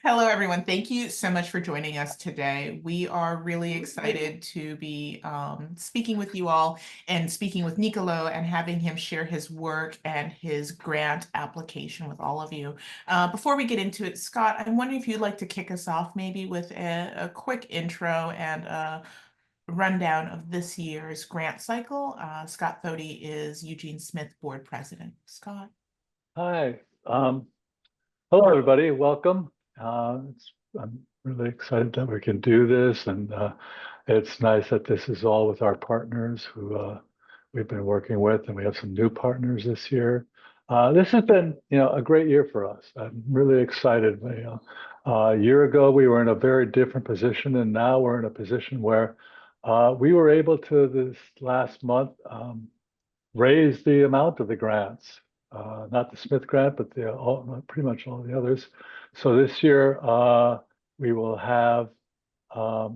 Hello, everyone. Thank you so much for joining us today. We are really excited to be speaking with you all and speaking with Nicolò and having him share his work and his grant application with all of you. Before we get into it, Scott, I'm wondering if you'd like to kick us off maybe with a quick intro and a rundown of this year's grant cycle. Scott Thody is Eugene Smith Board President. Scott. Hi. Hello, everybody. Welcome. I'm really excited that we can do this, and it's nice that this is all with our partners who we've been working with, and we have some new partners this year. This has been, a great year for us. I'm really excited. A year ago, we were in a very different position, and now we're in a position where we were able to, this last month, raise the amount of the grants. Not the Smith Grant, but pretty much all the others. So this year, we will have, the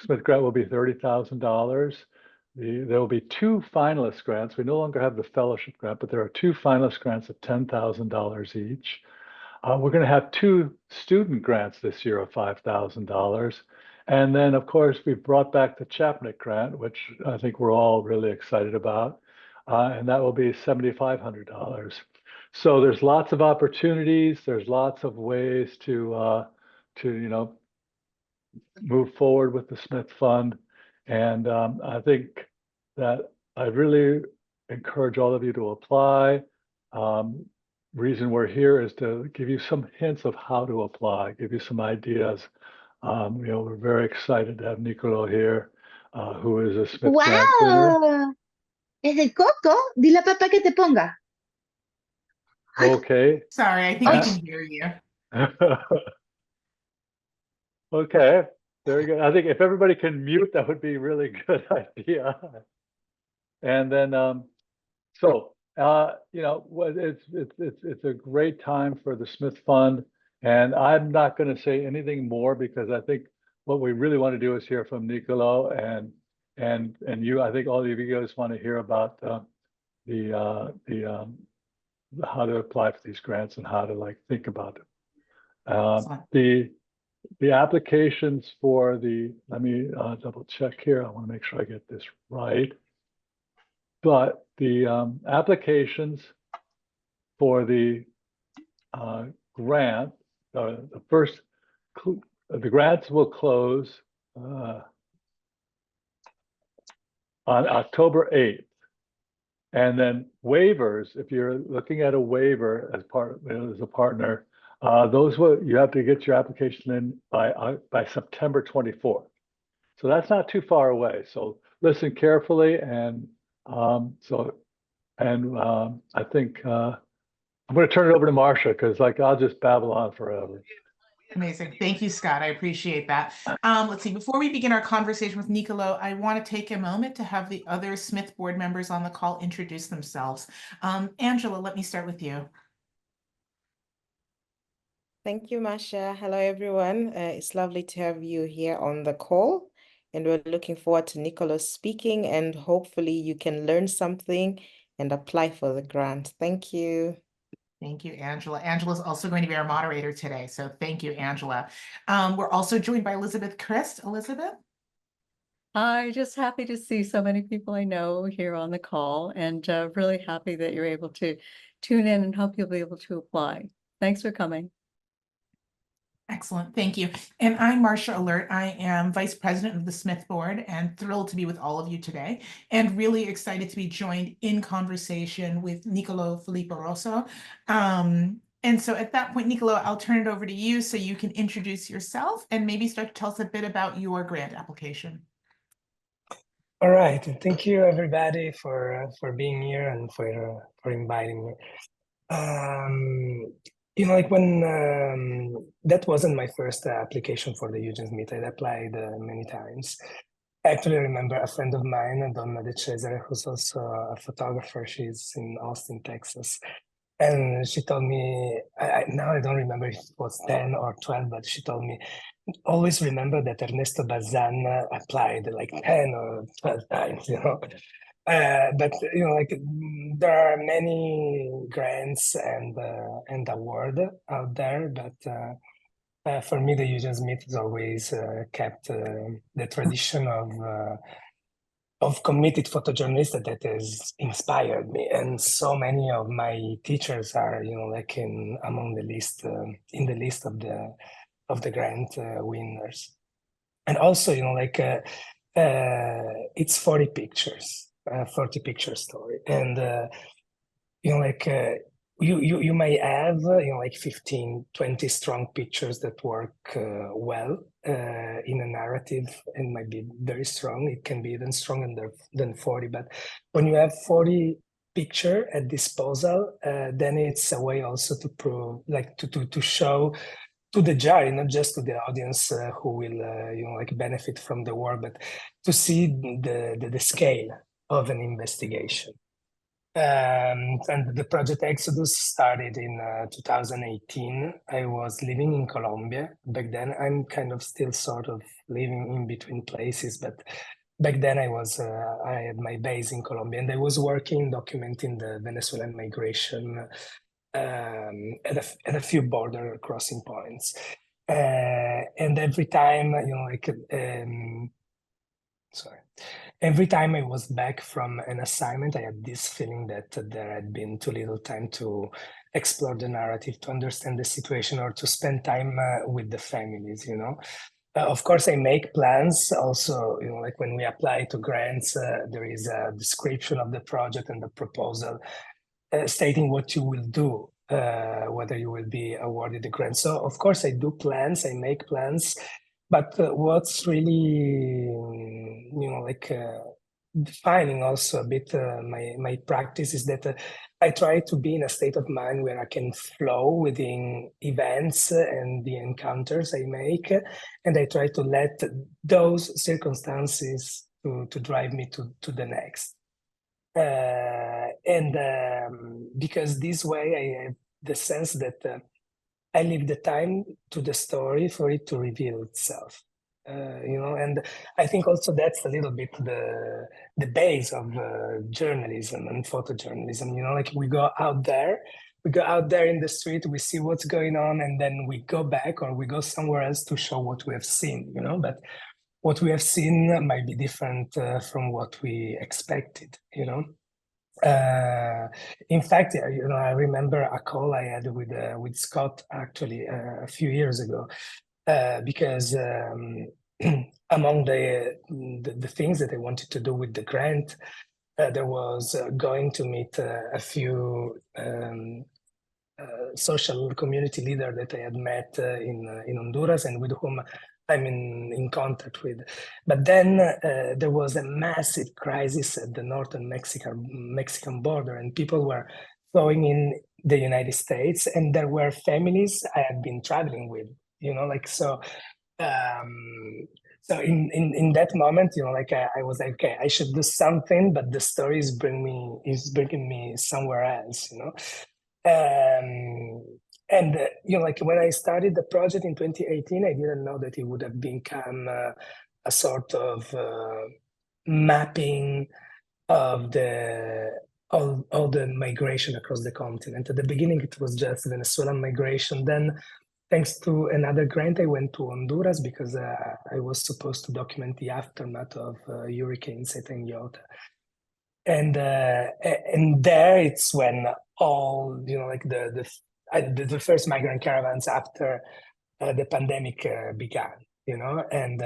Smith Grant will be $30,000. There will be two finalist grants. We no longer have the fellowship grant, but there are two finalist grants of $10,000 each. We're going to have two student grants this year of $5,000. And then, of course, we've brought back the Chapnick grant, which I think we're all really excited about. And that will be $7,500. So there's lots of opportunities. There's lots of ways to move forward with the Smith Fund. And I think that I really encourage all of you to apply. Reason we're here is to give you some hints of how to apply, give you some ideas. We're very excited to have Nicolò here, who is a Smith Grant winner. Es del Coco. Dile a papá que te ponga. Okay. Sorry, I think we can hear you. Okay, very good. I think if everybody can mute, that would be a really good idea. And then, it's a great time for the Smith Fund. And I'm not going to say anything more because I think what we really want to do is hear from Nicolò and you. I think all of you guys want to hear about how to apply for these grants and how to think about it. The applications for let me double check here. I want to make sure I get this right. But the applications for the grant, the grants will close on October 8th. And then waivers, if you're looking at a waiver as as a partner, you have to get your application in by September 24th. So that's not too far away. So listen carefully, and I think I'm going to turn it over to Marcia because I'll just babble on forever. Amazing. Thank you, Scott. I appreciate that. Let's see, before we begin our conversation with Nicolò, I want to take a moment to have the other Smith board members on the call introduce themselves. Angela, let me start with you. Thank you, Masha. Hello, everyone. It's lovely to have you here on the call. And we're looking forward to Nicolò speaking, and hopefully you can learn something and apply for the grant. Thank you. Thank you, Angela. Angela is also going to be our moderator today. So thank you, Angela. We're also joined by Elizabeth Christ. Elizabeth? Hi, just happy to see so many people I know here on the call, and really happy that you're able to tune in and hope you'll be able to apply. Thanks for coming. Excellent, thank you. And I'm Marcia Alert. I am Vice President of the Smith Board and thrilled to be with all of you today and really excited to be joined in conversation with Nicolò Filippo Rosso. And so at that point, Nicolò, I'll turn it over to you so you can introduce yourself and maybe start to tell us a bit about your grant application. All right, thank you everybody for being here and for inviting me. When that wasn't my first application for the Eugene Smith. I'd applied many times. I actually remember a friend of mine, Donna De Cesare, who's also a photographer. She's in Austin, Texas. And she told me, now I don't remember if it was 10 or 12, but she told me, always remember that Ernesto Bazan applied 10 or 12 times, But there are many grants and award out there, but For me, the Eugene Smith has always kept the tradition of committed photojournalists that has inspired me, and so many of my teachers are, like among the list in the list of the grant winners. And also, it's 40 pictures, 40 picture story, and you may have like 15, 20 strong pictures that work well in a narrative and might be very strong. It can be even stronger than 40. But when you have 40 picture at disposal, then it's a way also to prove, like to show to the jury, not just to the audience who will like benefit from the work, but to see the scale of an investigation. And the project Exodus started in 2018. I was living in Colombia back then. I'm kind of still sort of living in between places, but back then I had my base in Colombia, and I was working documenting the Venezuelan migration at a few border crossing points. And every time, every time I was back from an assignment, I had this feeling that there had been too little time to explore the narrative, to understand the situation, or to spend time with the families, Of course, I make plans also, like when we apply to grants, there is a description of the project and the proposal stating what you will do, whether you will be awarded the grant. So, of course, I do plans, I make plans, but what's really, defining also a bit my practice is that I try to be in a state of mind where I can flow within events and the encounters I make, and I try to let those circumstances to drive me to the next. Because this way I have the sense that I leave the time to the story for it to reveal itself. And I think also that's a little bit the base of journalism and photojournalism. Like we go out there in the street, we see what's going on, and then we go back or we go somewhere else to show what we have seen. But what we have seen might be different from what we expected. In fact, I remember a call I had with Scott actually a few years ago, because among the things that I wanted to do with the grant, there was going to meet a few social community leader that I had met in Honduras and with whom I'm in contact with. But then there was a massive crisis at the northern Mexican border, and people were flowing in the United States, and there were families I had been traveling with, so. So in that moment, I was like, okay, I should do something, but the story is bringing me somewhere else, And when I started the project in 2018, I didn't know that it would have become a sort of mapping of all the migration across the continent. At the beginning, it was just Venezuelan migration. Then, thanks to another grant, I went to Honduras because I was supposed to document the aftermath of Hurricane Zeta and Iota. And there it's when all the first migrant caravans after the pandemic began, and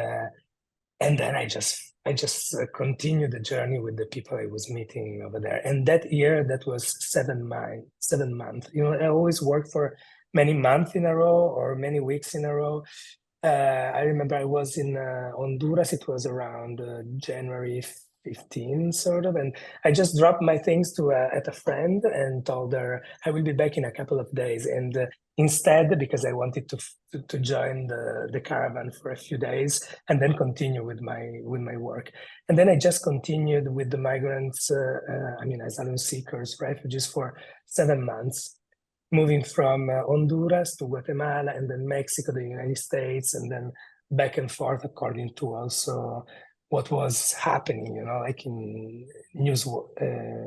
then I just continued the journey with the people I was meeting over there. And that year, that was 7 months. I always worked for many months in a row or many weeks in a row. I remember I was in Honduras. It was around January 15, sort of, and I just dropped my things at a friend and told her I will be back in a couple of days. And instead, because I wanted to join the caravan for a few days and then continue with my work, and then I just continued with the migrants, asylum seekers, refugees, for 7 months, moving from Honduras to Guatemala and then Mexico, the United States, and then back and forth according to also what was happening, like in news-wise.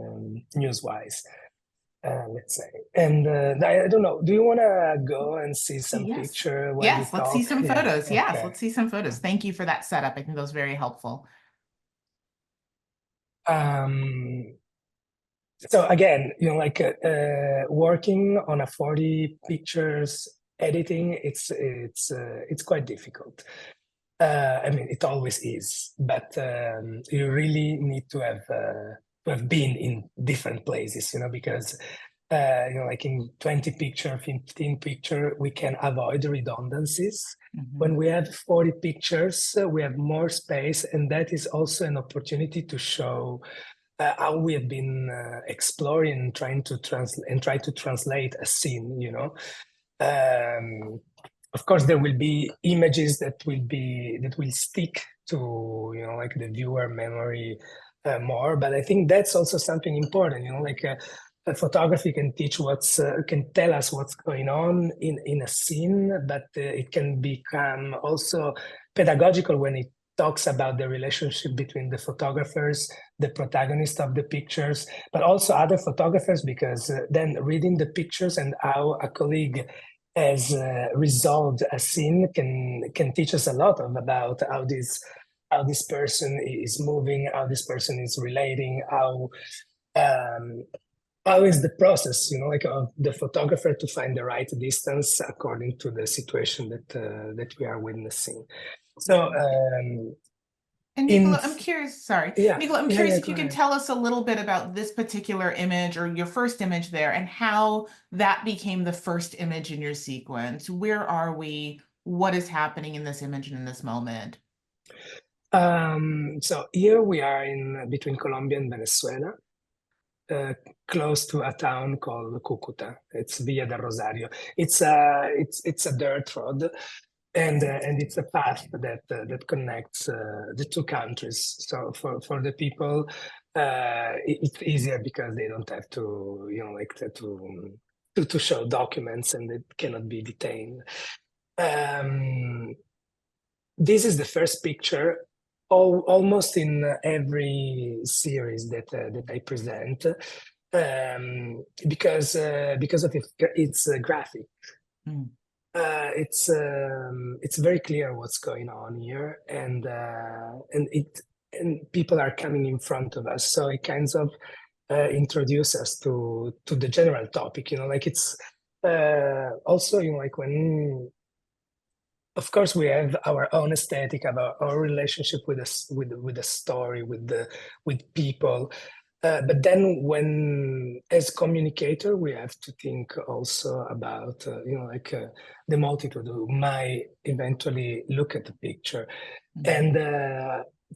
let's say. And I don't know, do you want to go and see some Yes. picture while Yes, we let's see talk? some Yeah, photos. Yes, okay. let's see some photos. Thank you for that setup. I think that was very helpful. So again, like working on a 40 pictures editing, it's quite difficult. I mean, it always is, but you really need to have been in different places, because like in 20 picture, 15 picture, we can avoid redundancies. When we have 40 pictures, we have more space, and that is also an opportunity to show how we have been exploring, trying to translate a scene. Of course, there will be images that will stick to like the viewer memory more, but I think that's also something important. Like a photography can teach can tell us what's going on in a scene, but it can become also pedagogical when it talks about the relationship between the photographers, the protagonist of the pictures, but also other photographers, because then reading the pictures and how a colleague has resolved a scene can teach us a lot about how this person is moving, how this person is relating, how is the process, like of the photographer to find the right distance according to the situation that we are witnessing. So and Nicolò, I'm curious, sorry. Yeah. Nicolò, I'm curious if you go can ahead. tell us a little bit about this particular image or your first image there and how that became the first image in your sequence. Where are we? What is happening in this image and in this moment? So here we are in between Colombia and Venezuela, close to a town called Cucuta. It's Villa del Rosario. It's a dirt road, and it's a path that connects the two countries. So for the people, it's easier because they don't have to to show documents, and it cannot be detained. This is the first picture. Almost in every series that I present, because of its graphic. It's very clear what's going on here, and people are coming in front of us, so it kind of introduces us to the general topic. Like it's also like when. Of course, we have our own aesthetic about our relationship with the story, with people. But then, when as communicator, we have to think also about the multitude who might eventually look at the picture, and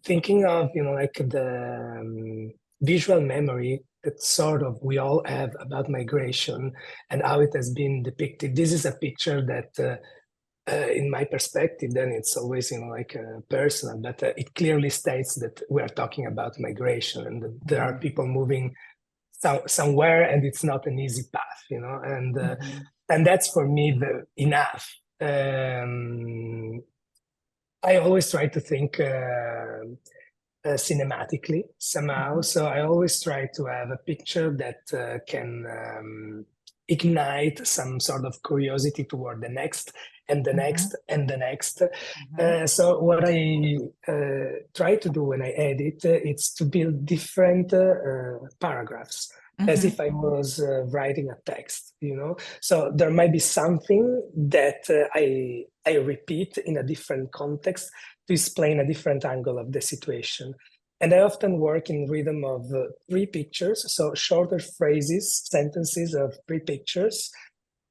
thinking of the visual memory that sort of we all have about migration and how it has been depicted. This is a picture that. In my perspective, then it's always personal, but it clearly states that we are talking about migration, and that there are people moving somewhere, and it's not an easy path, and that's for me enough. I always try to think cinematically somehow, so I always try to have a picture that can ignite some sort of curiosity toward the next and the next and the next. So what I try to do when I edit, it's to build different paragraphs, as if I was writing a text, So there might be something that I repeat in a different context to explain a different angle of the situation. And I often work in rhythm of 3 pictures, so shorter phrases, sentences of 3 pictures.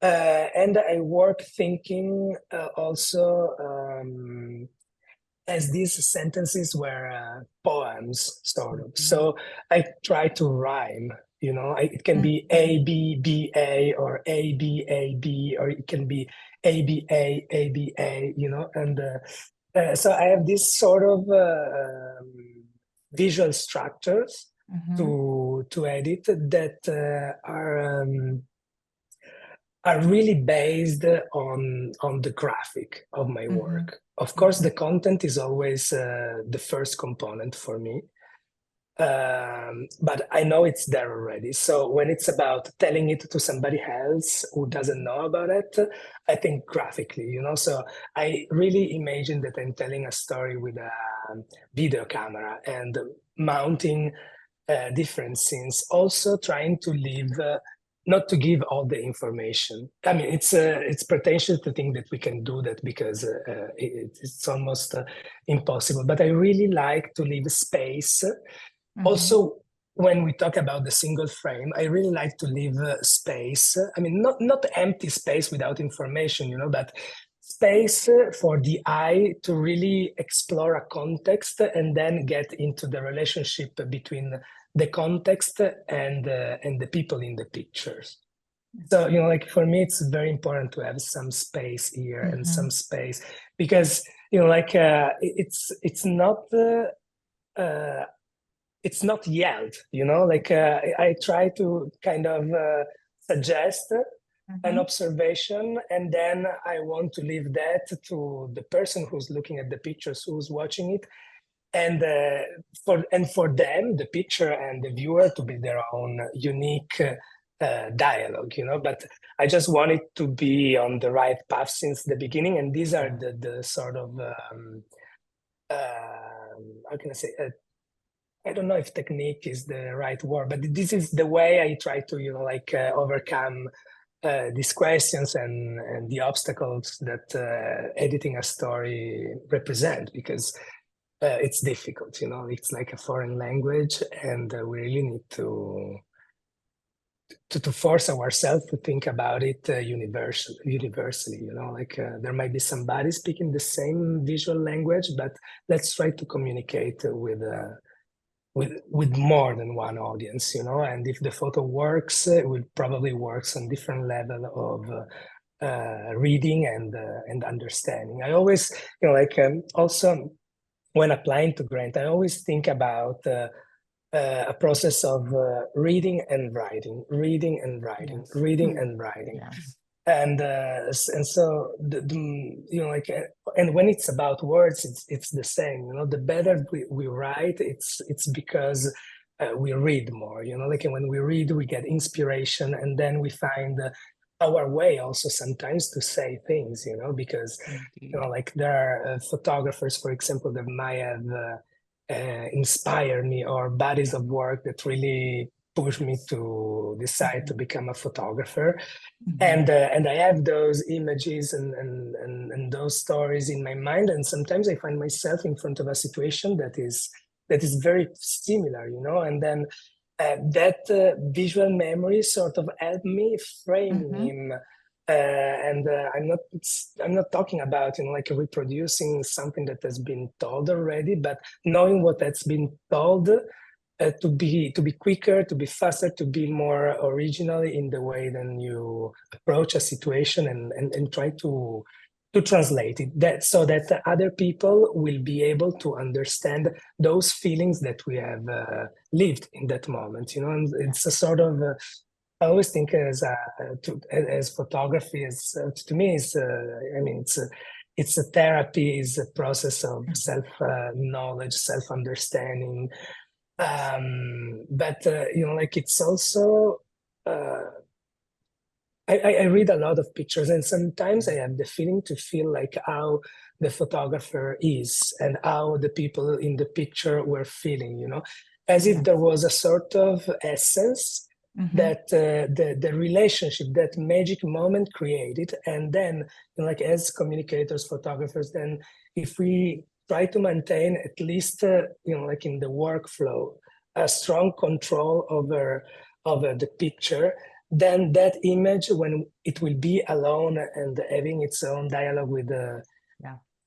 And I work thinking also as these sentences were poems, sort of. So I try to rhyme, it can be A, B, B, A, or A, B, A, B, or it can be A, B, A, A, B, A, and so I have this sort of visual structures to edit that are really based on the graphic of my work. Of course, the content is always the first component for me. but I know it's there already. So when it's about telling it to somebody else who doesn't know about it, I think graphically, you know. So I really imagine that I'm telling a story with a video camera and mounting different scenes, also trying to leave, not to give all the information. I mean, it's pretentious to think that we can do that because it's almost impossible. But I really like to leave space. Also, when we talk about the single frame, I really like to leave space. I mean, not empty space without information, you know, but space for the eye to really explore a context and then get into the relationship between the context and the people in the pictures. So, you know, like for me, it's very important to have some space here and some space because, you know, like it's not yelled, you know, like I try to kind of suggest an observation, and then I want to leave that to the person who's looking at the pictures, who's watching it, and for them, the picture and the viewer to be their own unique dialogue, you know. But I just want it to be on the right path since the beginning, and these are the sort of how can I say? I don't know if technique is the right word, but this is the way I try to, you know, like overcome these questions and the obstacles that editing a story represent, because it's difficult, you know, it's like a foreign language, and we really need to force ourselves to think about it universally, you know, like there might be somebody speaking the same visual language, but let's try to communicate with more than one audience, you know. And if the photo works, it will probably works on different level of reading and understanding. I always, you know, like also when applying to grant, I always think about a process of reading and writing, reading and writing, reading and writing. And so you know, like and when it's about words, it's the same, you know. The better we write, it's because we read more, you know. Like when we read, we get inspiration, and then we find our way also sometimes to say things, you know, because you know, like there are photographers, for example, that might have inspired me, or bodies of work that really pushed me to decide to become a photographer. And I have those images and those stories in my mind, and sometimes I find myself in front of a situation that is very similar, you know. And then that visual memory sort of helped me frame him. And I'm not talking about, you know, like reproducing something that has been told already, but knowing what has been told. To be quicker, to be faster, to be more original in the way then you approach a situation and try to translate it, that so that other people will be able to understand those feelings that we have lived in that moment, you know. And it's a sort of I always think as photography is to me is I mean it's a therapy, is a process of self knowledge, self understanding. But you know, like it's also I read a lot of pictures, and sometimes I have the feeling to feel like how the photographer is and how the people in the picture were feeling, you know, as if there was a sort of essence that the relationship, that magic moment created. And then, you know, like as communicators, photographers, then if we try to maintain at least, you know, like in the workflow, a strong control over the picture, then that image, when it will be alone and having its own dialogue with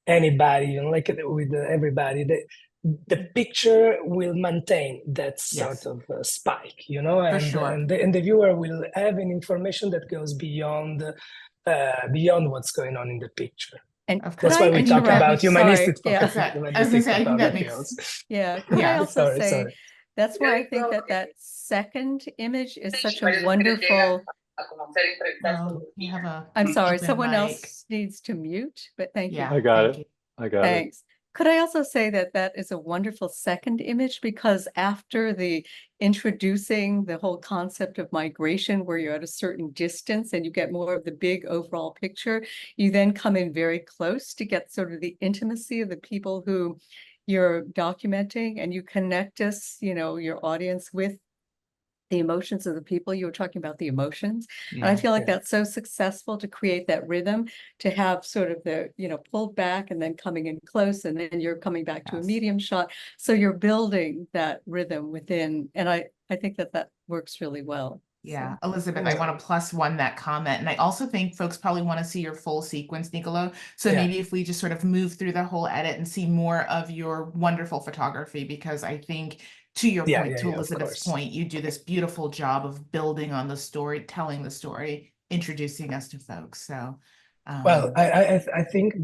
anybody, you know, like with everybody, the picture will maintain that sort of spike, you know, and the viewer will have an information that goes beyond what's going on in the picture. And that's why we talk about humanistic photography. I was gonna say, I think that makes could I also say that's why I think that second image is such a wonderful. You have a I'm sorry, open someone mic. else needs to mute, but thank you. I got it. Thanks. Could I also say that that is a wonderful second image, because after the introducing the whole concept of migration, where you're at a certain distance and you get more of the big overall picture, you then come in very close to get sort of the intimacy of the people who you're documenting, and you connect us, you know, your audience, with the emotions of the people. You were talking about the emotions. And I Yeah. feel like Yeah. that's so successful to create that rhythm, to have sort of the, you know, pulled back and then coming in close, and then you're coming back to a Yes. medium shot. So you're building that rhythm within. And I think that that works really well. Yeah, So, Elizabeth, I want to +1 that comment. And I also think folks probably want to see your full sequence, Nicolò. So Yeah. maybe if we just sort of move through the whole edit and see more of your wonderful photography, because I think, to your Yeah, point, yeah, to yeah, of Elizabeth's course. point, you do this beautiful job of building on the story, telling the story, introducing us to folks. So, Well, I think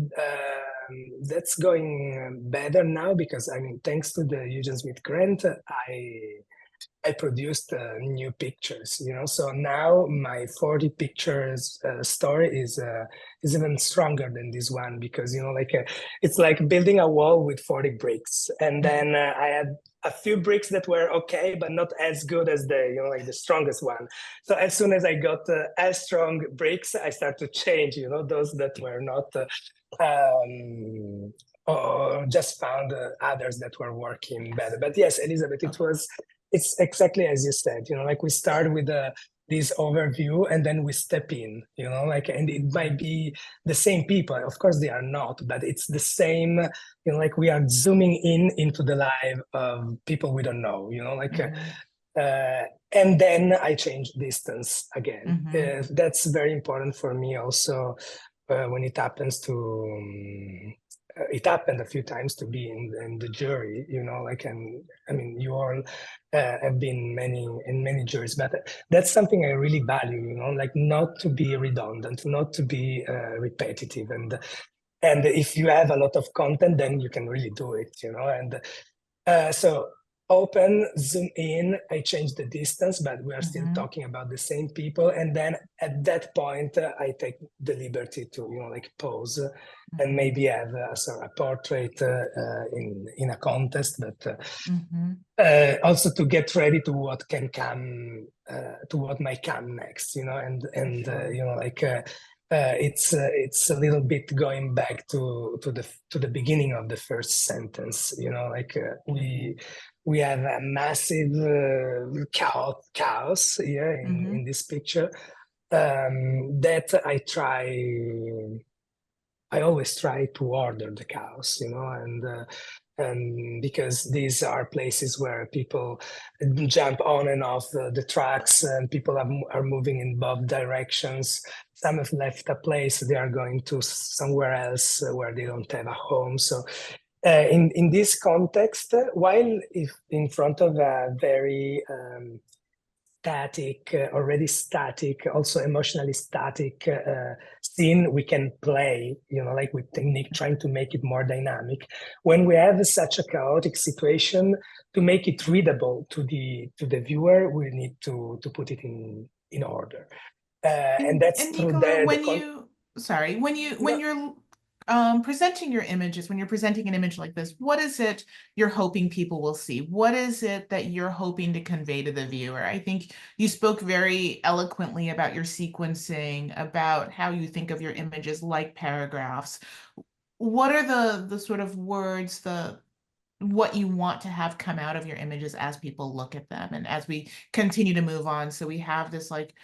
that's going better now, because I mean, thanks to the Eugene Smith Grant, I produced new pictures, you know. So now my 40 pictures story is even stronger than this one, because, you know, like it's like building a wall with 40 bricks, and then I had a few bricks that were okay, but not as good as the, you know, like the strongest one. So as soon as I got as strong bricks, I start to change, you know, those that were not. Or just found others that were working better. But yes, Elizabeth, it's exactly as you said, you know, like we start with this overview, and then we step in, you know, like, and it might be the same people. Of course they are not, but it's the same, you know, like we are zooming in into the life of people we don't know, you know, like, and then I change distance again. That's very important for me also, when it happens to, it happened a few times to be in the jury, you know, like, and I mean, you all have been in many juries, but that's something I really value, you know, like not to be redundant, not to be repetitive, and if you have a lot of content, then you can really do it, you know, and so open, zoom in, I change the distance, but we are still talking about the same people. And then at that point, I take the liberty to, you know, like pause and maybe have a portrait in a contest, but also to get ready to what can come, to what might come next, you know, and you know, like it's a little bit going back to the beginning of the first sentence, you know, like we have a massive chaos here in this picture, that I always try to order the chaos, you know, and because these are places where people jump on and off the tracks, and people are moving in both directions. Some have left a place, they are going to somewhere else where they don't have a home. So in this context, while if in front of a very static, already static, also emotionally static scene, we can play, you know, like with technique, trying to make it more dynamic. When we have such a chaotic situation, to make it readable to the viewer, we need to put it in order, and that's through Nicolò, when No. you're presenting your images, when you're presenting an image like this, what is it you're hoping people will see? What is it that you're hoping to convey to the viewer? I think you spoke very eloquently about your sequencing, about how you think of your images like paragraphs. What are the sort of words, what you want to have come out of your images as people look at them and as we continue to move on? So we have this like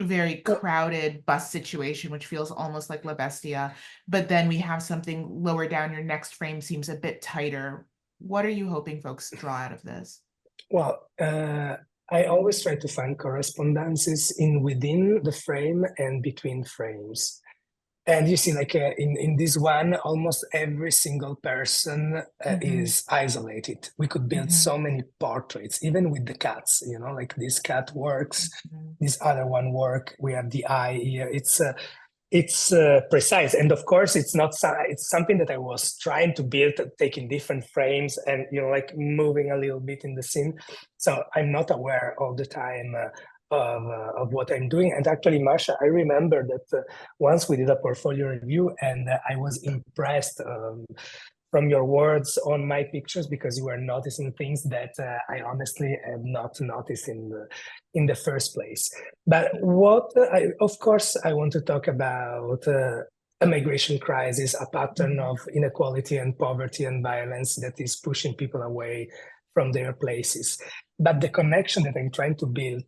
very crowded bus situation, which feels almost like La Bestia, but then we have something lower down. Your next frame seems a bit tighter. What are you hoping folks draw out of this? Well, I always try to find correspondences within the frame and between frames. And you see, like in this one, almost every single person is isolated. We could build so many portraits, even with the cats, you know, like this cat works, this other one work. We have the eye here. It's precise, and of course, it's not. It's something that I was trying to build, taking different frames and, you know, like moving a little bit in the scene. So I'm not aware all the time of what I'm doing. And actually, Marsha, I remember that once we did a portfolio review, and I was impressed from your words on my pictures, because you were noticing things that I honestly have not noticed in the first place. But of course, I want to talk about a migration crisis, a pattern of inequality and poverty and violence that is pushing people away from their places. But the connection that I'm trying to build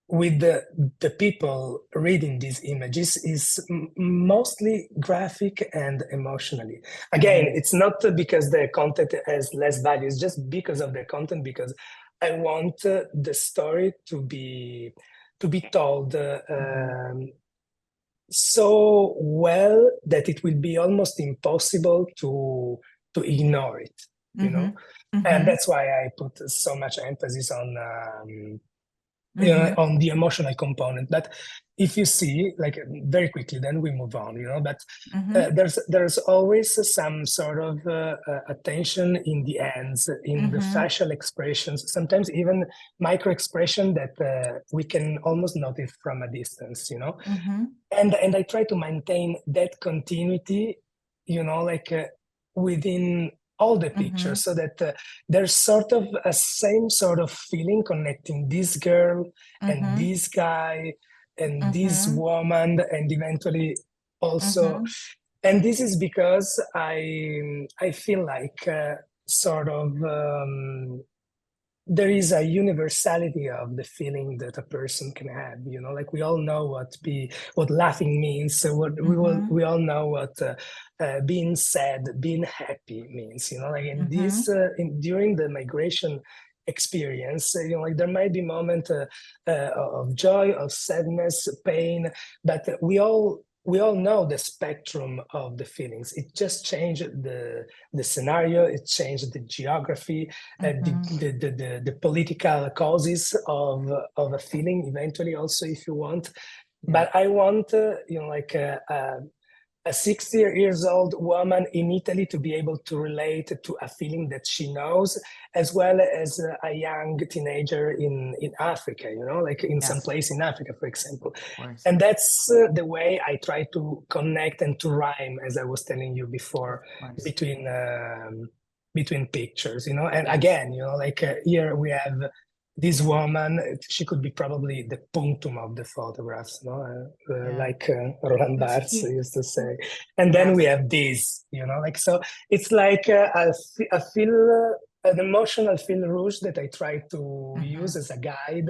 with the people reading these images is mostly graphic and emotionally. Again, it's not because the content has less value, it's just because of the content, because I want the story to be told so well that it will be almost impossible to ignore it, you know? And that's why I put so much emphasis on on the emotional component. But if you see, like, very quickly, then we move on, you know, but there's always some sort of attention in the ends, in the facial expressions, sometimes even micro expression that we can almost notice from a distance, you know. And I try to maintain that continuity, you know, like within all the pictures, so that there's sort of a same sort of feeling connecting this girl and this guy and this woman, and eventually also, and this is because I feel like sort of there is a universality of the feeling that a person can have, you know, like we all know what laughing means, so we all know what being sad, being happy means, you know, like in this during the migration experience, you know, like there might be moment of joy, of sadness, pain, but we all know the spectrum of the feelings. It just changed the scenario, it changed the geography, the political causes of a feeling eventually also, if you want. But I want, you know, like a 60 years old woman in Italy to be able to relate to a feeling that she knows, as well as a young teenager in Africa, you know, like in some place in Africa, for example. And that's the way I try to connect and to rhyme, as I was telling you before, between pictures, you know. And again, you know, like here we have this woman, she could be probably the punctum of the photographs, no? Like Roland Barthes used to say. And then we have this, you know, like, so it's like an emotional fil rouge that I try to use as a guide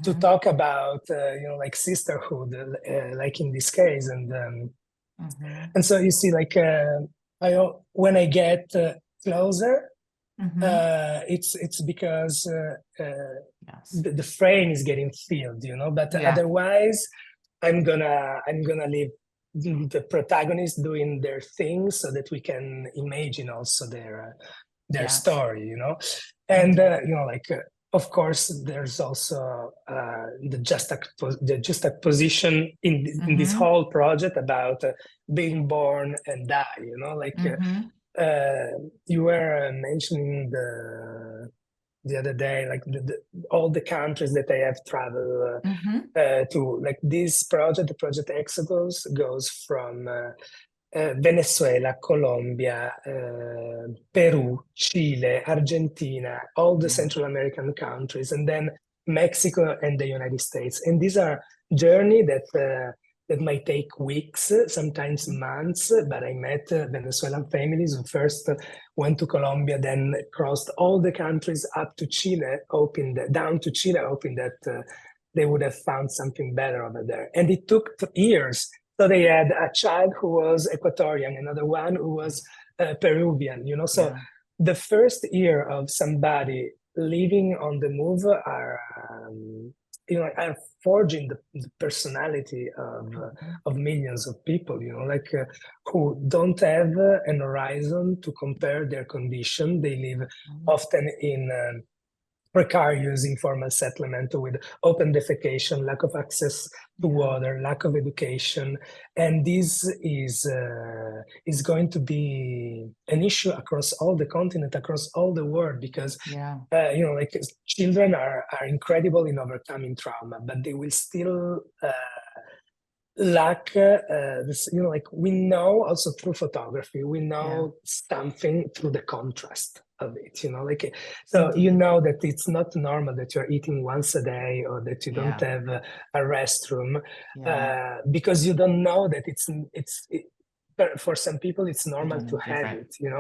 to talk about, you know, like sisterhood, like in this case. And so you see, like, when I get closer, it's because the frame is getting filled, you know, but otherwise I'm gonna leave the protagonists doing their thing so that we can imagine also their story, you know. And you know, like of course there's also the juxtaposition in this whole project about being born and die, you know, like you were mentioning the other day, like all the countries that I have traveled to. Like this project, the Project Exodus, goes from Venezuela, Colombia, Peru, Chile, Argentina, all the Central American countries, and then Mexico and the United States. And these are journeys that might take weeks, sometimes months, but I met Venezuelan families who first went to Colombia, then crossed all the countries up to Chile, down to Chile, hoping that they would have found something better over there. And it took years. So they had a child who was Ecuadorian, another one who was Peruvian, you know. So the first year of somebody living on the move are you know, are forging the personality of millions of people, you know, like who don't have an horizon to compare their condition. They live often in precarious informal settlement with open defecation, lack of access to water, lack of education. And this is going to be an issue across all the continent, across all the world, because you know, like children are incredible in overcoming trauma, but they will still lack this, like we know also through photography, we know something through the contrast of it, like so you Indeed. know that it's not normal that you're eating once a day or that you don't have a restroom because you don't know that for some people it's normal to have Different. it,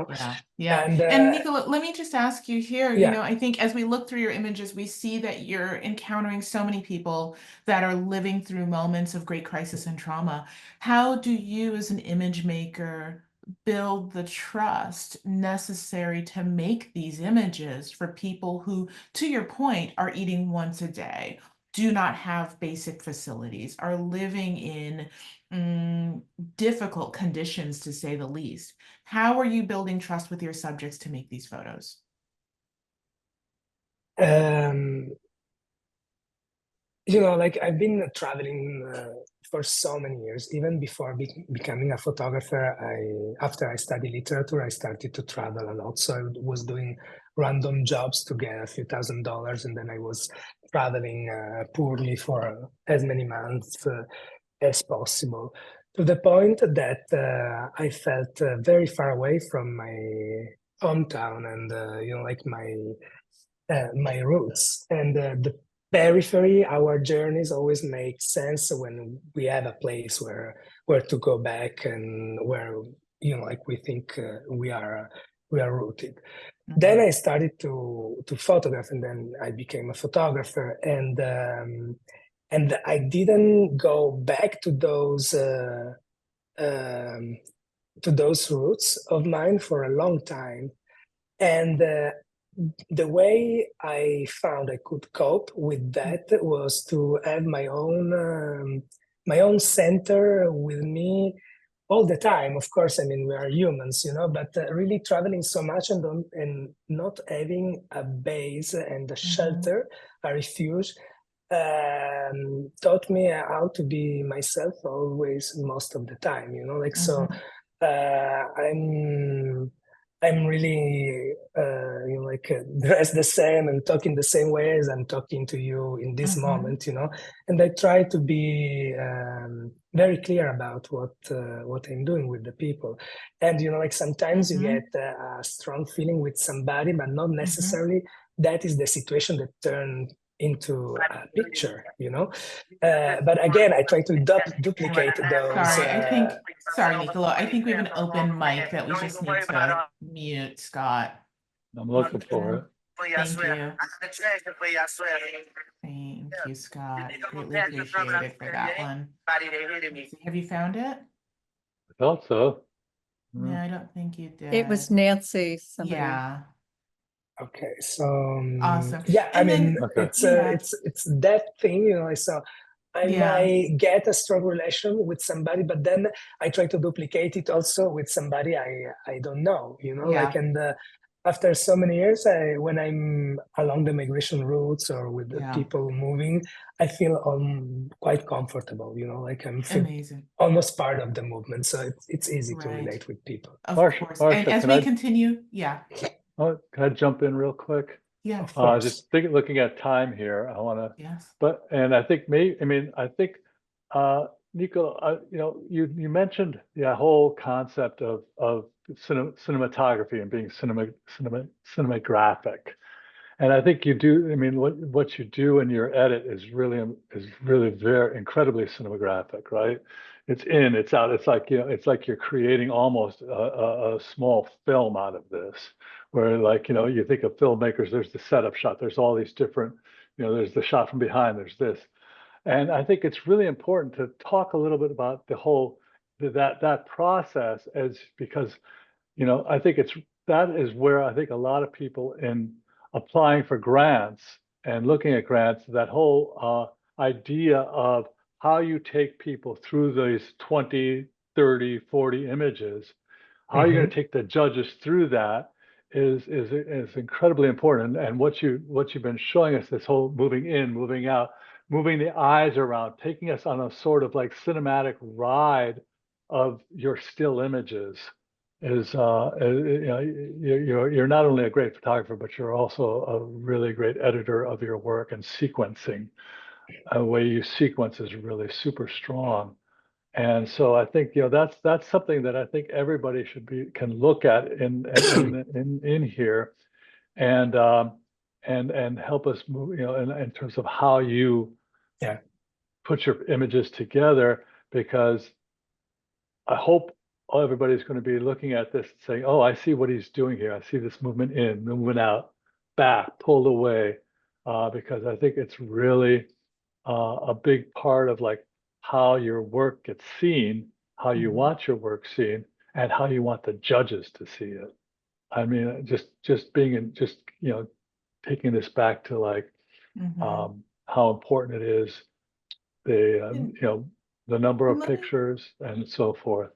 Yeah. and Nicolò, let me just ask you here, I think as we look through your images, we see that you're encountering so many people that are living through moments of great crisis and trauma. How do you as an image maker build the trust necessary to make these images for people who, to your point, are eating once a day, do not have basic facilities, are living in difficult conditions, to say the least? How are you building trust with your subjects to make these photos? Like I've been traveling for so many years. Even before becoming a photographer, after I studied literature, I started to travel a lot. So I was doing random jobs to get a few $1,000s, and then I was traveling poorly for as many months as possible, to the point that I felt very far away from my hometown and like my roots. And the periphery, our journeys always make sense when we have a place where to go back and where like we think we are rooted. Then I started to photograph, and then I became a photographer, and I didn't go back to those roots of mine for a long time. And the way I found I could cope with that was to have my own center with me all the time. Of course, I mean, we are humans, but really traveling so much and not having a base and a shelter, a refuge, taught me how to be myself always, most of the time, like so. I'm really like dressed the same and talking the same way as I'm talking to you in this moment, and I try to be very clear about what I'm doing with the people. And like sometimes you get a strong feeling with somebody, but not necessarily that is the situation that turned into a picture, but again, I try to duplicate those. Sorry, Nicolò, I think we have an open mic that we just need to mute, Scott. I'm looking for it. Thank you. Thank you, Scott. Greatly appreciated for that one. Have you found it? I thought so. No, I don't think you did. It was Nancy, somebody. Yeah. Okay, so Awesome. yeah, And I mean, then- it's that thing, so I might get a strong relation with somebody, but then I try to duplicate it also with somebody I don't know, like, and after so many years, when I'm along the migration routes or with the people moving, I feel quite comfortable, like I'm amazing, almost part of the movement, so it's easy to relate with people. Of course. And as we continue, can I jump in real quick? Yeah. Just looking at time here, I want to. Yes. And I think Nico, you mentioned the whole concept of cinematography and being cinematographic, and I think you do. I mean, what you do in your edit is really very incredibly cinematographic, right? It's in, it's out. It's like it's like you're creating almost a small film out of this. Where you think of filmmakers, there's the setup shot, there's all these different, there's the shot from behind, there's this. And I think it's really important to talk a little bit about the whole, that process because, I think that is where I think a lot of people in applying for grants and looking at grants, that whole idea of how you take people through these 20, 30, 40 images, how you're going to take the judges through that is incredibly important. And what you've been showing us, this whole moving in, moving out, moving the eyes around, taking us on a sort of like cinematic ride of your still images is you're not only a great photographer, but you're also a really great editor of your work, and sequencing. The way you sequence is really super strong. And so I think, that's something that I think everybody can look at in here, and help us move, in terms of how you Yeah. put your images together, because I hope everybody's going to be looking at this and saying, oh, I see what he's doing here. I see this movement in, movement out, back, pulled away, because I think it's really a big part of like how your work gets seen, how you want your work seen, and how you want the judges to see it. I mean, just being in, taking this back to like how important it is, the number of let me- pictures and so forth.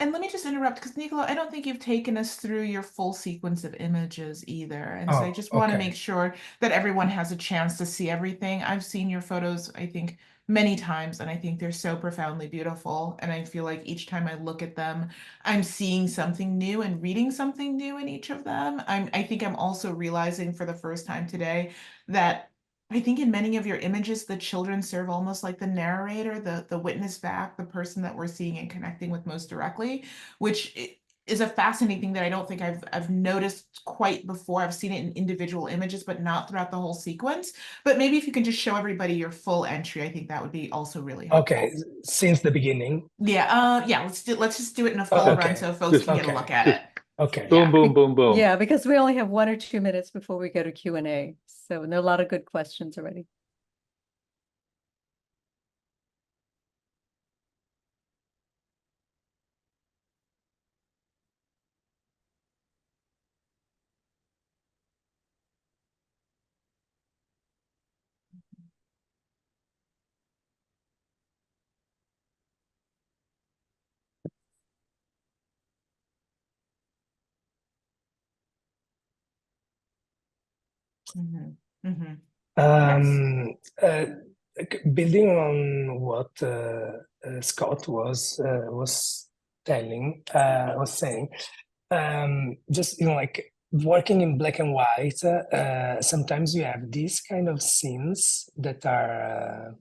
And let me just interrupt, because Nicolò, I don't think you've taken us through your full sequence of images either. And so I Oh, just want to okay. make sure that everyone has a chance to see everything. I've seen your photos, I think, many times, and I think they're so profoundly beautiful. And I feel like each time I look at them, I'm seeing something new and reading something new in each of them. I think I'm also realizing for the first time today that I think in many of your images, the children serve almost like the narrator, the witness back, the person that we're seeing and connecting with most directly, which is a fascinating thing that I don't think I've noticed quite before. I've seen it in individual images, but not throughout the whole sequence. But maybe if you can just show everybody your full entry, I think that would be also really helpful. Okay, since the beginning. Yeah, let's just do it in a full Okay. run so folks can get a Okay. look at it. Okay. Boom, boom, boom, boom. Yeah, because we only have 1 or 2 minutes before we go to Q&A. So there are a lot of good questions already. Building on what Scott was saying, just like working in black and white, sometimes you have these kind of scenes that are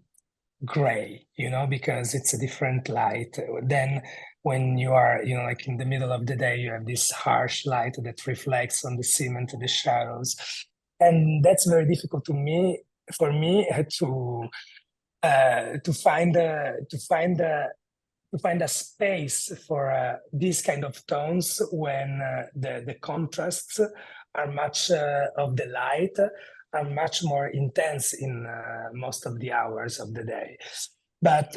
gray, because it's a different light. Then when you are, like in the middle of the day, you have this harsh light that reflects on the cement, the shadows, and that's very difficult for me to find a space for these kind of tones when the contrasts are much of the light are much more intense in most of the hours of the day. But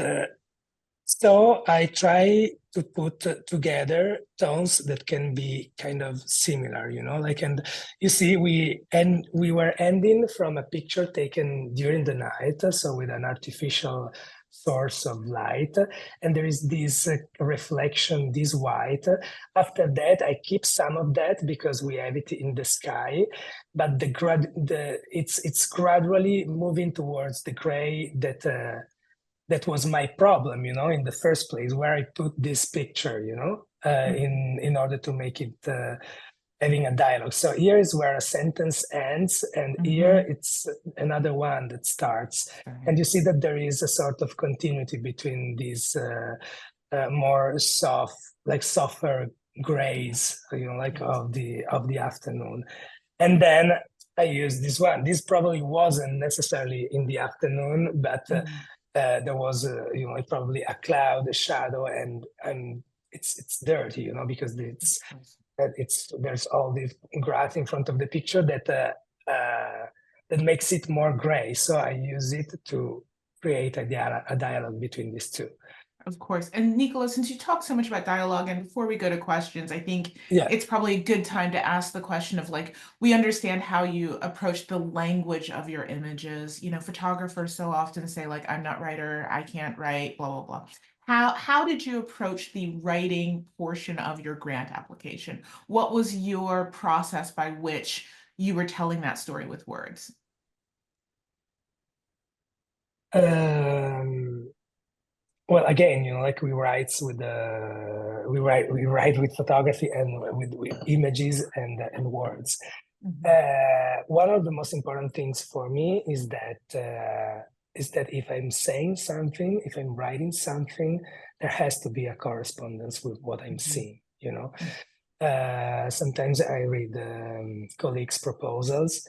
so I try to put together tones that can be kind of similar, and you see, we were ending from a picture taken during the night, so with an artificial source of light, and there is this reflection, this white. After that, I keep some of that because we have it in the sky, but it's gradually moving towards the gray that was my problem, in the first place, where I put this picture, in order to make it having a dialogue. So here is where a sentence ends, and here it's another one that starts. And you see that there is a sort of continuity between these more softer grays, like of the afternoon. And then I use this one. This probably wasn't necessarily in the afternoon, but there was probably a cloud, a shadow, and it's dirty, because there's all this grass in front of the picture that makes it more gray. So I use it to create a dialogue between these two. Of course. And Nicolò, since you talk so much about dialogue, and before we go to questions, I think Yeah. it's probably a good time to ask the question of like, we understand how you approach the language of your images. Photographers so often say like, I'm not writer, I can't write, blah, blah, blah. How did you approach the writing portion of your grant application? What was your process by which you were telling that story with words? Well, again, like we write with photography and with images and words. One of the most important things for me is that if I'm saying something, if I'm writing something, there has to be a correspondence with what I'm Mhm. seeing, you know. Sometimes I read colleagues' proposals,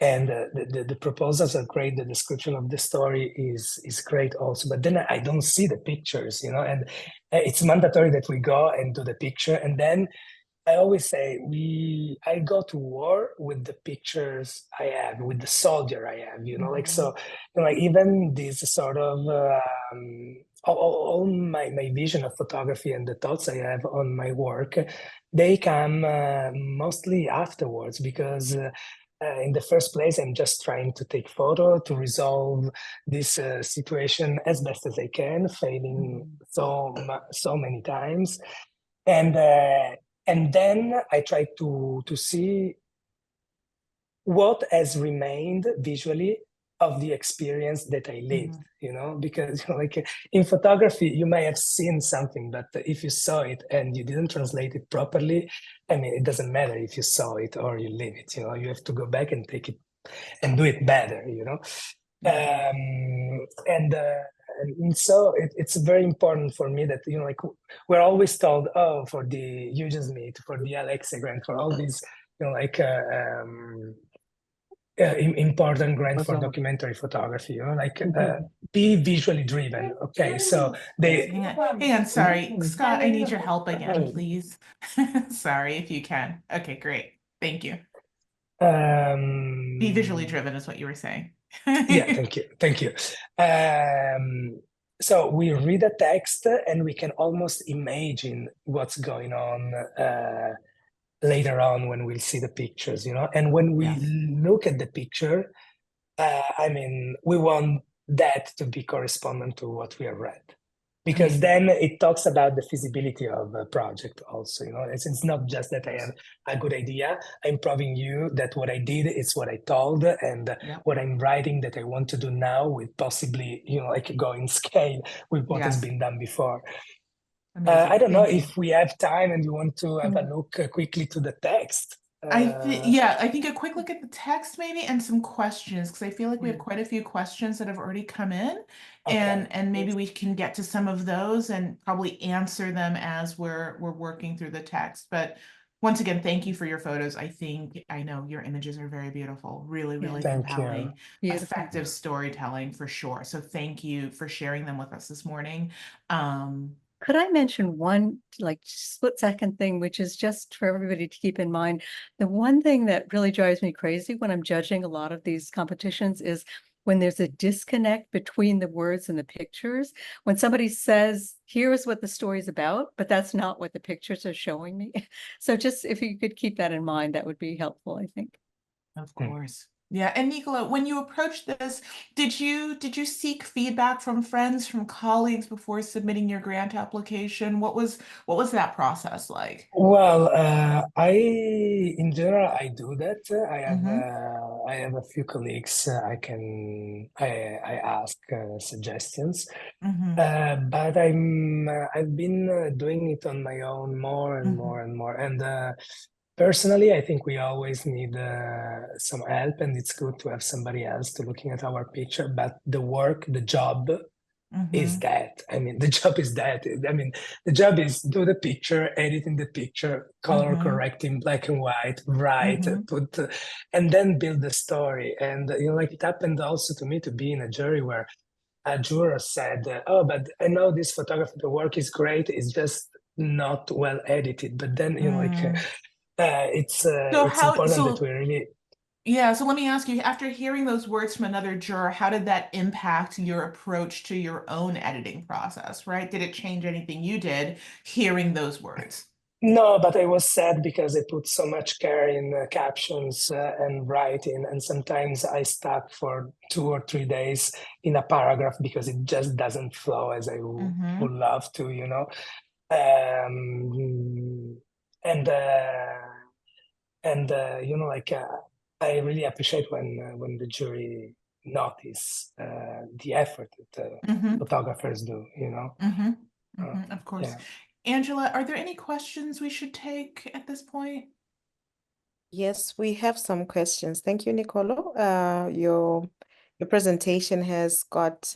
and the proposals are great. The description of the story is great also, but then I don't see the pictures, you know, and it's mandatory that we go and do the picture. And then I always say I go to war with the pictures I have, with the soldier I have, you know, like, so, you know, like even this sort of all my vision of photography and the thoughts I have on my work, they come mostly afterwards, because in the first place, I'm just trying to take photo to resolve this situation as best as I can, failing so many times, and then I try to see what has remained visually of the experience that I lived, you know, because, you know, like in photography, you may have seen something, but if you saw it and you didn't translate it properly, I mean, it doesn't matter if you saw it or you live it, you know, you have to go back and take it and do it better, you know. And so it's very important for me that, you know, like we're always told, oh, for the Eugene Smith, for the Alexa Grant, for all these, you know, like important grant for documentary photography, you know, like be visually driven. Okay, so they Hang on, sorry, Scott, I need your help again, please. Sorry, if you can. Okay, great. Thank you. Be visually driven is what you were saying. Yeah, thank you. So we read a text and we can almost imagine what's going on later on when we'll see the pictures, you know. And when we look at the picture, I mean, we want that to be correspondent to what we have read, because then it talks about the feasibility of a project also, you know. It's not just that I have a good idea. I'm proving you that what I did is what I told, and what I'm writing that I want to do now with possibly, you know, like go in scale with what has been done before. I don't know if we have time and you want to have a look quickly to the text. I think a quick look at the text maybe, and some questions, because I feel like we have quite a few questions that have already come in, and maybe we can get to some of those and probably answer them as we're working through the text. But once again, thank you for your photos. I know your images are very beautiful, really compelling, effective storytelling for sure. So thank you for sharing them with us this morning. Could I mention one like split second thing, which is just for everybody to keep in mind? The one thing that really drives me crazy when I'm judging a lot of these competitions is when there's a disconnect between the words and the pictures. When somebody says, here's what the story's about, but that's not what the pictures are showing me. So just if you could keep that in mind, that would be helpful, I think. Of course. Yeah. And Nicolò, when you approached this, did you seek feedback from friends, from colleagues before submitting your grant application? What was that process like? Well, in general, I do that. I have a few colleagues I ask suggestions, but I've been doing it on my own more and more and more. And personally, I think we always need some help, and it's good to have somebody else to looking at our picture. But the job is that. I mean, the job is that. I mean, the job is do the picture, editing the picture, color correcting, black and white, write, put, and then build the story. And you know, like it happened also to me to be in a jury where a juror said, "Oh, but I know this photography, the work is great. It's just not well edited." But then you know, like it's important that we really. Yeah, so let me ask you, after hearing those words from another juror, how did that impact your approach to your own editing process, right? Did it change anything you did hearing those words? No, but I was sad because I put so much care in captions and writing, and sometimes I stuck for 2 or 3 days in a paragraph because it just doesn't flow as I would love to, you know. And you know, like I really appreciate when the jury notice the effort that photographers do, you know. Of course. Angela, are there any questions we should take at this point? Yes, we have some questions. Thank you, Nicolò. Your presentation has got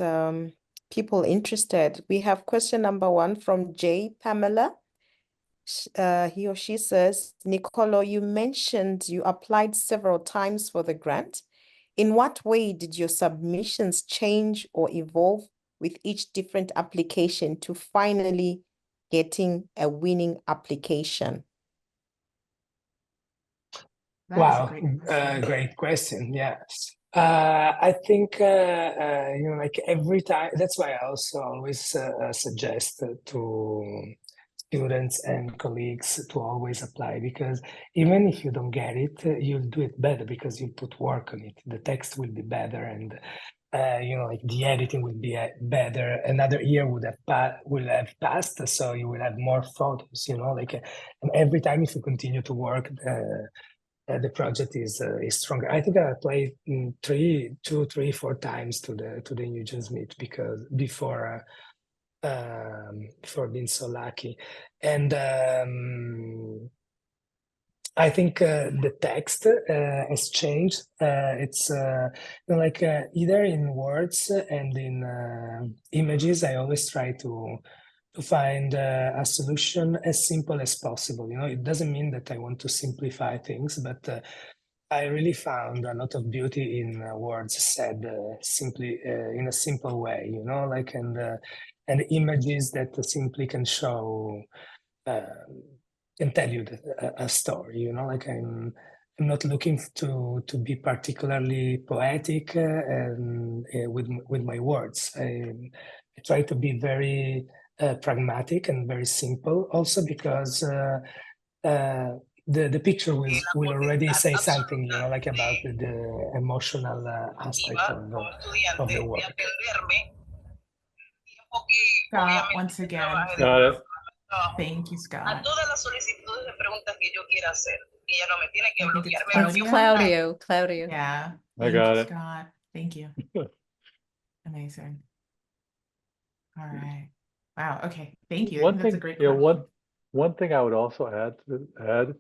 people interested. We have question number 1 from J. Pamela. He or she says, Nicolò, you mentioned you applied several times for the grant. In what way did your submissions change or evolve with each different application to finally getting a winning application? That is a Wow, great question. great question. Yeah. I think, like every time, that's why I also always suggest to students and colleagues to always apply, because even if you don't get it, you'll do it better because you put work on it. The text will be better, and like the editing will be better. Another year will have passed, so you will have more photos. And every time if you continue to work, the project is stronger. I think I applied 2, 3, 4 times to the Eugene Smith because before being so lucky. And I think the text has changed. It's like either in words and in images. I always try to find a solution as simple as possible. It doesn't mean that I want to simplify things, but I really found a lot of beauty in words said simply in a simple way. And images that simply can show, can tell you a story. I'm not looking to be particularly poetic with my words. I try to be very pragmatic and very simple, also because the picture will already say something, like about the emotional aspect of the work. Scott, once again, Got it. thank you, Scott. A todas las solicitudes de preguntas que yo quiera hacer. Y ella no me tiene que I think it's bloquear. It's Claudia. Claudio. Yeah. I Thank got you, it. Scott. Thank you. Amazing. All right. Wow. Okay. Thank you. I think that's a great question. One thing I would also add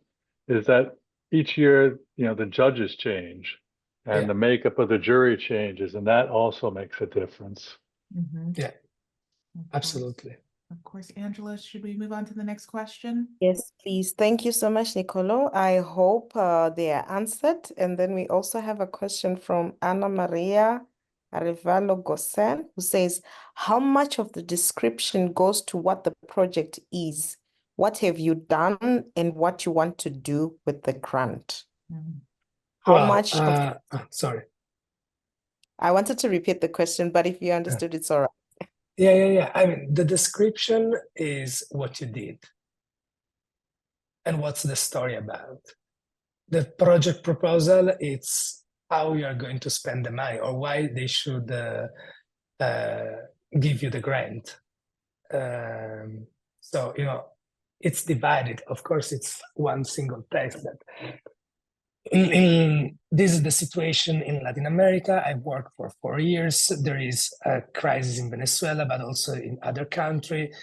is that each year, the judges change and Yeah. the makeup of the jury changes, and that also makes a difference. Mhm. Yeah, Of course. absolutely. Of course, Angela, should we move on to the next question? Yes, please. Thank you so much, Nicolò. I hope they are answered. And then we also have a question from Anna Maria Arevalo Gosen, who says, how much of the description goes to what the project is? What have you done and what you want to do with the grant? Mhm. How Well, much of sorry. I wanted to repeat the question, but if you understood, it's all right. Yeah. I mean, the description is what you did and what's the story about. The project proposal, it's how you are going to spend the money or why they should give you the grant. So, it's divided. Of course, it's one single text. This is the situation in Latin America. I've worked for 4 years. There is a crisis in Venezuela, but also in other countries.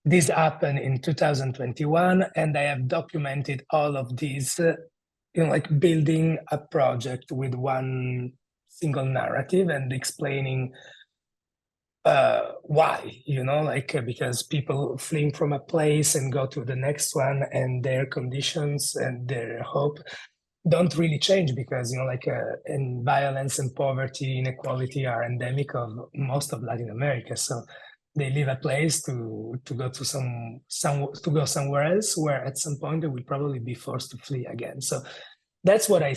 This happened in 2021, and I have documented all of these, like building a project with one single narrative and explaining why, because people fleeing from a place and go to the next one, and their conditions and their hope don't really change because and violence and poverty, inequality are endemic of most of Latin America. So they leave a place to go to somewhere else, where at some point they will probably be forced to flee again. So that's what I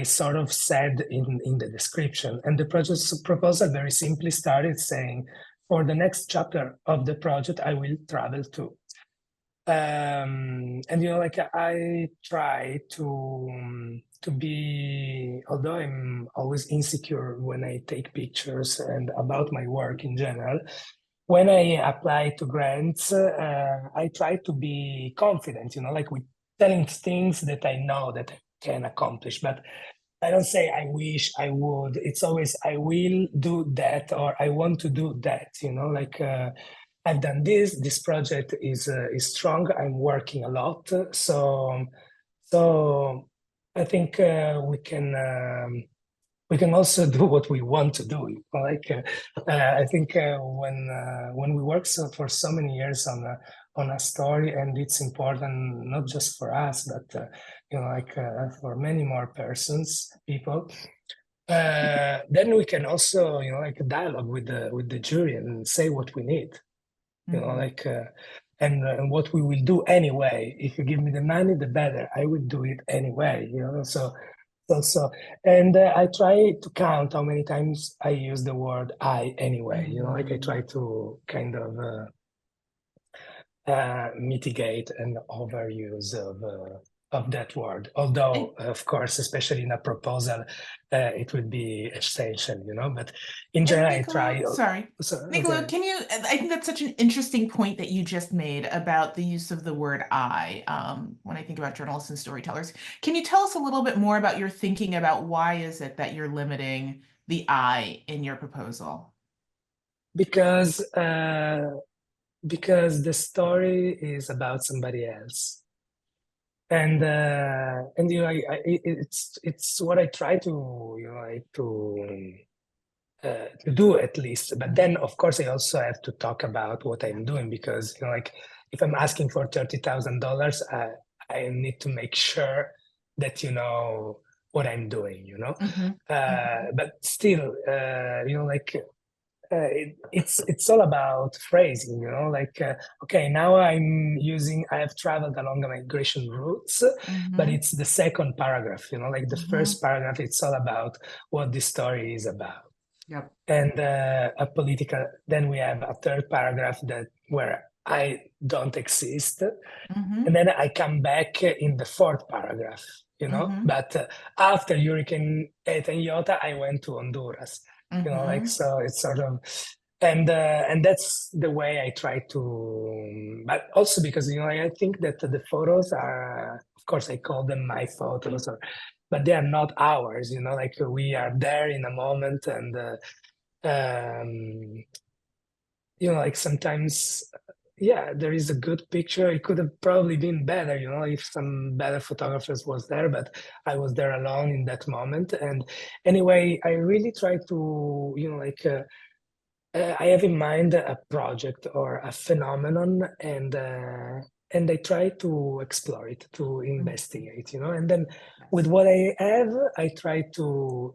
sort of said in the description. And the project's proposal very simply started saying, for the next chapter of the project, I will travel to. And I try to be, although I'm always insecure when I take pictures and about my work in general, when I apply to grants, I try to be confident, with telling things that I know that I can accomplish. But I don't say I wish I would. It's always I will do that or I want to do that. I've done this. This project is strong. I'm working a lot. So I think we can we can also do what we want to do. Like I think when we work for so many years on a story, and it's important not just for us, but for many more people. Then we can also dialogue with the jury and say what we need. And what we will do anyway. If you give me the money, the better. I will do it anyway. And I try to count how many times I use the word "I" anyway. I try to kind of mitigate an overuse of that word. Although, of course, especially in a proposal, it would be essential, But in general, I try. Sorry, Nicolò, okay. can you? I think that's such an interesting point that you just made about the use of the word "I." When I think about journalists and storytellers, can you tell us a little bit more about your thinking about why is it that you're limiting the "I" in your proposal? Because the story is about somebody else, and it's what I try to do at least. But then, of course, I also have to talk about what I'm doing, because if I'm asking for $30,000, I need to make sure that what I'm doing. But still, it's all about phrasing, okay, now I have traveled along the migration routes, but it's the second paragraph, the first paragraph, it's all about what this story is about. Yep. And then we have a third paragraph where I don't exist. And then I come back in the fourth paragraph, but after Hurricane Eta and Iota, I went to Honduras. So it's sort of, and that's the way I try to, but also because I think that the photos are, of course, I call them my photos, but they are not ours. We are there in a moment, and sometimes, yeah, there is a good picture. It could have probably been better, if some better photographers was there, but I was there alone in that moment. And anyway, I really try to, I have in mind a project or a phenomenon, and I try to explore it, to investigate, and then with what I have, I try to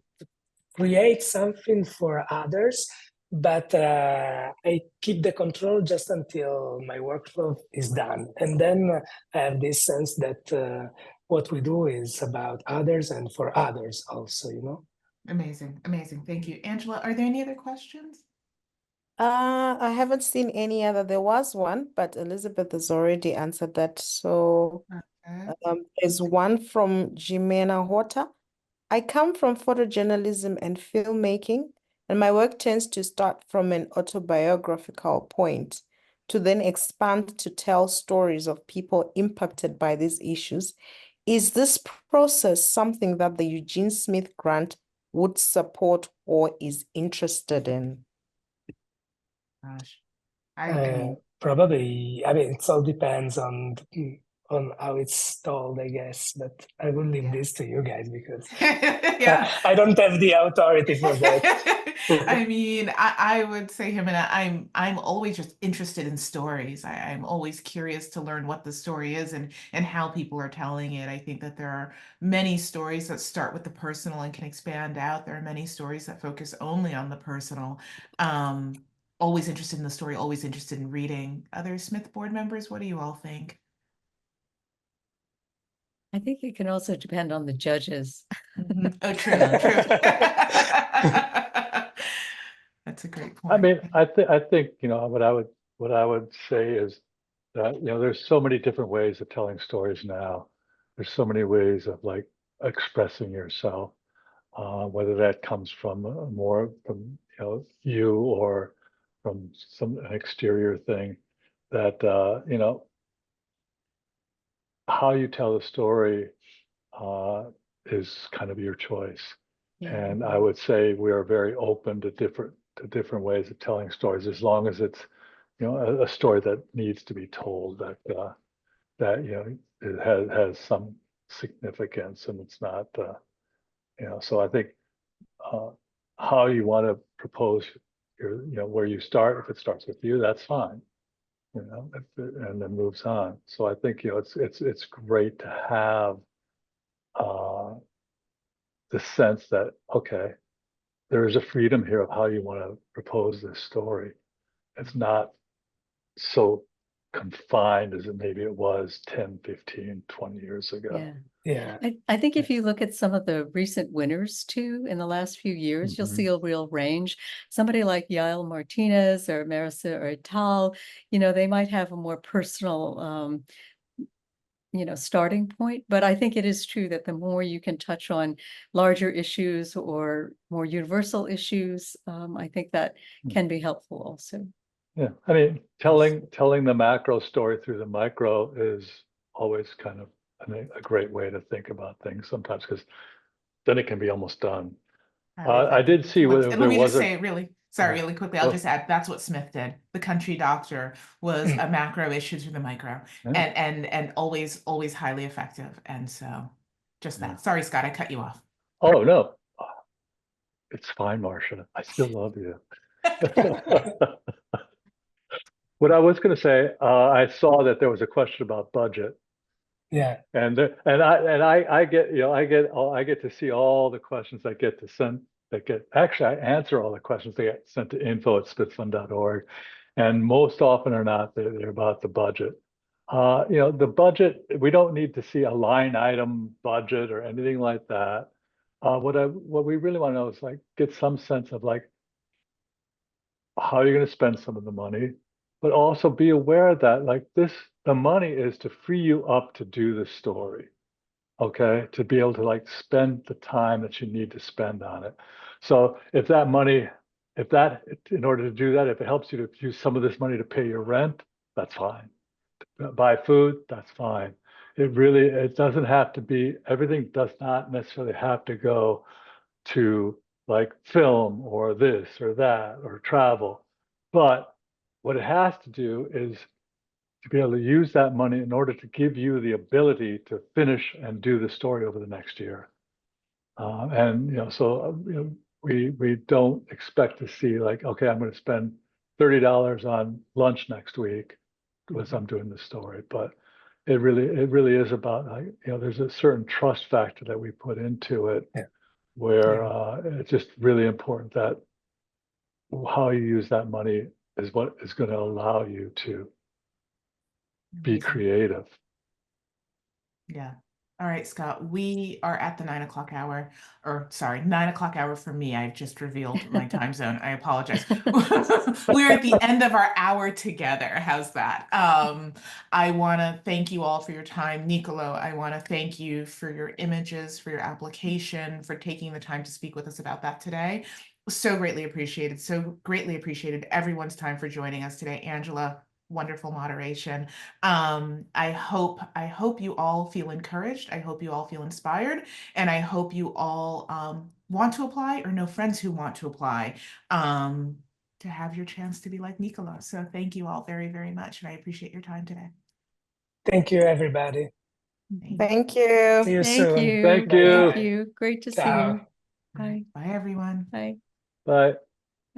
create something for others, but I keep the control just until my workflow is done. And then I have this sense that what we do is about others and for others also, Amazing, amazing. Thank you. Angela, are there any other questions? I haven't seen any other. There was one, but Elizabeth has already answered that. So there's one from Jimena Horta. I come from photojournalism and filmmaking, and my work tends to start from an autobiographical point to then expand to tell stories of people impacted by these issues. Is this process something that the Eugene Smith Grant would support or is interested in? Gosh, I probably, it all depends on how it's told, I guess, but I will leave this to you guys, because I don't have the authority for that. I mean, I would say him, and I'm always just interested in stories. I'm always curious to learn what the story is and how people are telling it. I think that there are many stories that start with the personal and can expand out. There are many stories that focus only on the personal. Always interested in the story, always interested in reading. Other Smith board members, what do you all think? I think it can also depend on the judges. Oh, true, true. That's a great point. I mean, I think what I would say is that there's so many different ways of telling stories now. There's so many ways of expressing yourself, whether that comes from more from you or from some exterior thing, that how you tell a story is kind of your choice. And I would say we are very open to different ways of telling stories, as long as it's a story that needs to be told, that it has some significance, and it's not so I think how you want to propose your, where you start. If it starts with you, that's fine, and then moves on. So I think, it's great to have the sense that, okay, there is a freedom here of how you want to propose this story. It's not so confined as maybe it was 10, 15, 20 years ago. Yeah. Yeah. I think if you look at some of the recent winners too, in the last few years, you'll Mhm. see a real range. Somebody like Yael Martinez or Marisa or Tal, they might have a more personal, starting point. But I think it is true that the more you can touch on larger issues or more universal issues, I think that can be helpful also. Yeah, I mean, telling the macro story through the micro is always kind of a great way to think about things sometimes, because then it can be almost done. I did see whether Let there me was just say really quickly, I'll Oh. just add, that's what Smith did. The country doctor was a macro issue through the micro, Yeah. and always highly effective. And so just that. Yeah. Sorry, Scott, I cut you off. Oh, no. It's fine, Marcia. I still love you. What I was going to say, I saw that there was a question about budget. Yeah. And I get, I get to see all the questions actually, I answer all the questions that get sent to info@smithfund.org. And most often or not, they're about the budget. The budget, we don't need to see a line item budget or anything like that. What we really want to know is get some sense of how you're going to spend some of the money, but also be aware that the money is to free you up to do the story. Okay, to be able to spend the time that you need to spend on it. So if that money, in order to do that, if it helps you to use some of this money to pay your rent, that's fine. Buy food, that's fine. It doesn't have to be, everything does not necessarily have to go to film or this or that or travel. But what it has to do is to be able to use that money in order to give you the ability to finish and do the story over the next year. We don't expect to see okay, I'm going to spend $30 on lunch next week as I'm doing the story. But it really is about there's a certain trust factor that we put into it. Yeah. Where it's just really important that how you use that money is what is going to allow you to be Amazing. creative. Yeah. All right, Scott, we are at the 9 o'clock hour, or sorry, 9 o'clock hour for me. I've just revealed my time zone. I apologize. We're at the end of our hour together. How's that? I want to thank you all for your time. Nicolò, I want to thank you for your images, for your application, for taking the time to speak with us about that today. So greatly appreciated. So greatly appreciated everyone's time for joining us today. Angela, wonderful moderation. I hope you all feel encouraged. I hope you all feel inspired, and I hope you all want to apply or know friends who want to apply to have your chance to be like Nicolò. So thank you all very, very much, and I appreciate your time today. Thank you, everybody. Thank you. See you Thank soon. you. Thank you. Thank you. Great to see Ciao. you. Bye. Bye, everyone. Bye. Bye.